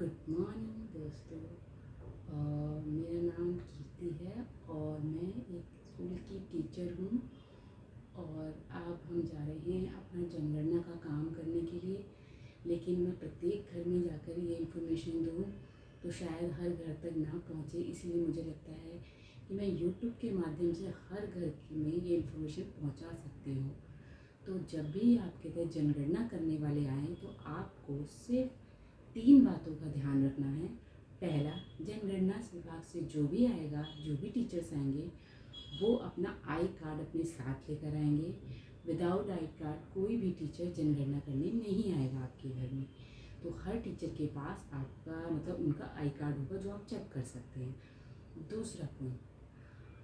Good morning दोस्तों। मेरा नाम कीर्ति है और मैं एक स्कूल की टीचर हूँ। और अब हम जा रहे हैं अपना जनगणना का काम करने के लिए। लेकिन मैं प्रत्येक घर में जाकर ये इन्फॉर्मेशन दूँ तो शायद हर घर तक ना पहुँचे, इसलिए मुझे लगता है कि मैं यूट्यूब के माध्यम से हर घर में ये इन्फॉर्मेशन पहुँचा सकती हूँ। तो जब भी आपके घर जनगणना करने वाले आएँ तो आपको सिर्फ 3 बातों का ध्यान रखना है। पहला, जनगणना विभाग से जो भी आएगा, जो भी टीचर्स आएंगे, वो अपना आई कार्ड अपने साथ लेकर आएंगे। विदाउट आई कार्ड कोई भी टीचर जनगणना करने नहीं आएगा आपके घर में। तो हर टीचर के पास आपका उनका आई कार्ड होगा जो आप चेक कर सकते हैं। दूसरा पॉइंट,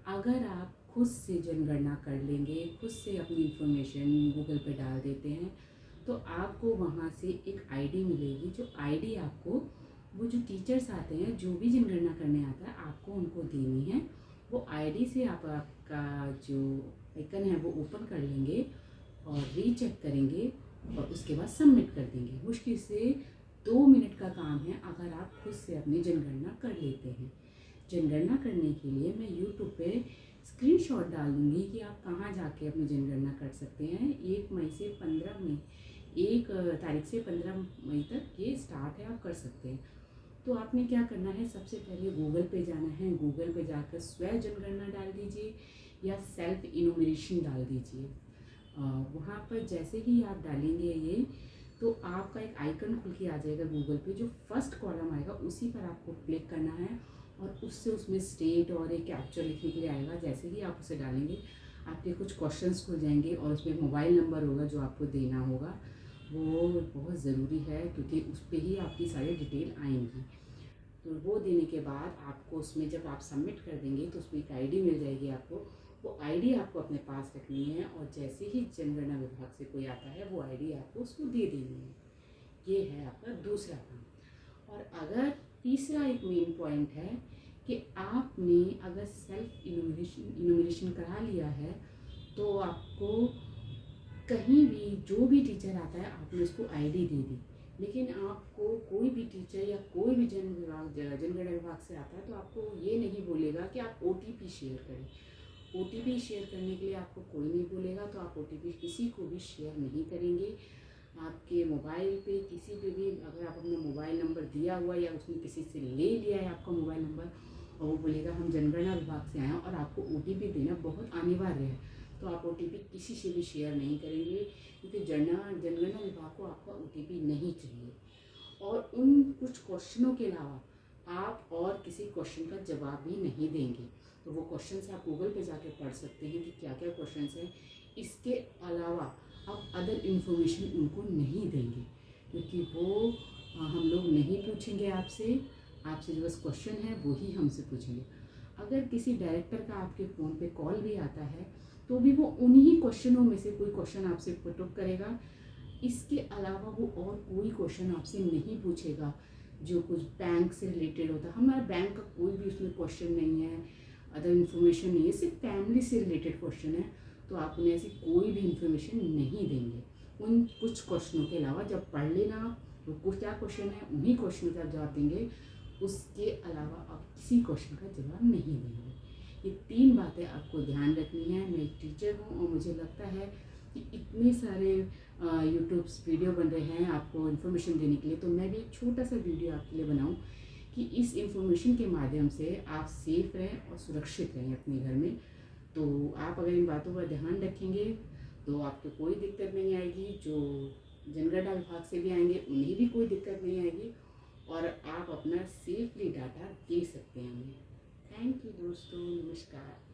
अगर आप खुद से जनगणना कर लेंगे, खुद से अपनी इंफॉर्मेशन गूगल पे डाल देते हैं, तो आपको वहाँ से एक आईडी मिलेगी। जो आईडी आपको वो जो टीचर्स आते हैं, जो भी जनगणना करने आता है, आपको उनको देनी है। वो आईडी से आप आपका जो आइकन है वो ओपन कर लेंगे और रीचेक करेंगे और उसके बाद सबमिट कर देंगे। मुश्किल से 2 मिनट का काम है अगर आप खुद से अपनी जनगणना कर लेते हैं। जनगणना करने के लिए मैं यूट्यूब पे स्क्रीनशॉट डाल दूँगी कि आप कहाँ जाके अपनी जनगणना कर सकते हैं। 1 मई से 15 मई 1 तारीख से 15 मई तक ये स्टार्ट है, आप कर सकते हैं। तो आपने क्या करना है, सबसे पहले गूगल पे जाना है। गूगल पे जाकर स्व जनगणना डाल दीजिए या सेल्फ इनोमिनेशन डाल दीजिए। वहाँ पर जैसे ही आप डालेंगे ये, तो आपका एक आइकन खुल के आ जाएगा गूगल पे। जो फर्स्ट कॉलम आएगा उसी पर आपको क्लिक करना है और उससे उसमें स्टेट और एक कैप्चर लिखने के लिए आएगा। जैसे ही आप उसे डालेंगे, आपके कुछ क्वेश्चंस खुल जाएंगे और उसमें मोबाइल नंबर होगा जो आपको देना होगा। वो बहुत ज़रूरी है क्योंकि उस पर ही आपकी सारी डिटेल आएंगी। तो वो देने के बाद आपको उसमें जब आप सबमिट कर देंगे तो उसमें एक आईडी मिल जाएगी आपको। वो आईडी आपको अपने पास रखनी है और जैसे ही जनगणना विभाग से कोई आता है वो आईडी आपको उसको दे देनी है। ये है आपका दूसरा काम। और अगर तीसरा एक मेन पॉइंट है कि आपने अगर सेल्फ इनोमिनेशन करा लिया है तो आपको कहीं भी जो भी टीचर आता है आपने उसको आईडी दे दी। लेकिन आपको कोई भी टीचर या कोई भी जनगणना विभाग से आता है तो आपको ये नहीं बोलेगा कि आप ओटीपी शेयर करें। ओटीपी शेयर करने के लिए आपको कोई नहीं बोलेगा, तो आप ओटीपी किसी को भी शेयर नहीं करेंगे। आपके मोबाइल पे किसी पे भी अगर आप अपना मोबाइल नंबर दिया हुआ या उसने किसी से ले लिया है आपका मोबाइल नंबर और वो बोलेगा हम जनगणना विभाग से आए हैं और आपको ओटीपी देना बहुत अनिवार्य है, तो आप ओटीपी किसी से भी शेयर नहीं करेंगे क्योंकि जनगणना विभाग को आपका ओटीपी नहीं चाहिए। और उन कुछ क्वेश्चनों के अलावा आप और किसी क्वेश्चन का जवाब भी नहीं देंगे। तो वो क्वेश्चन आप गूगल पे जाके पढ़ सकते हैं कि क्या क्या क्वेश्चन हैं। इसके अलावा आप अदर इन्फॉर्मेशन उनको नहीं देंगे क्योंकि वो हम लोग नहीं पूछेंगे आपसे। आपसे जो बस क्वेश्चन है वो ही हमसे पूछेंगे। अगर किसी डायरेक्टर का आपके फ़ोन पे कॉल भी आता है तो भी वो उन्हीं क्वेश्चनों में से कोई क्वेश्चन आपसे पुट अप करेगा। इसके अलावा वो और कोई क्वेश्चन आपसे नहीं पूछेगा जो कुछ बैंक से रिलेटेड होता है। हमारा बैंक का कोई भी उसमें क्वेश्चन नहीं है, अदर इन्फॉर्मेशन नहीं है, सिर्फ फैमिली से रिलेटेड क्वेश्चन है। तो आप उन्हें ऐसी कोई भी इन्फॉर्मेशन नहीं देंगे उन कुछ क्वेश्चनों के अलावा। जब पढ़ लेना तो कुछ क्या क्वेश्चन है उन्हीं क्वेश्चनों का जवाब देंगे, उसके अलावा आप किसी क्वेश्चन का जवाब नहीं देंगे। ये 3 बातें आपको ध्यान रखनी है। मैं एक टीचर हूँ और मुझे लगता है कि इतने सारे यूट्यूब वीडियो बन रहे हैं आपको इन्फॉर्मेशन देने के लिए, तो मैं भी एक छोटा सा वीडियो आपके लिए बनाऊँ कि इस इन्फॉर्मेशन के माध्यम से आप सेफ रहें और सुरक्षित रहें अपने घर में। तो आप अगर इन बातों पर ध्यान रखेंगे तो आपको कोई दिक्कत नहीं आएगी। जो जनगणना विभाग से भी आएंगे उन्हें भी कोई दिक्कत नहीं आएगी और आप अपना सेफली डाटा दे सकते हैं हमें। थैंक यू दोस्तों, नमस्कार।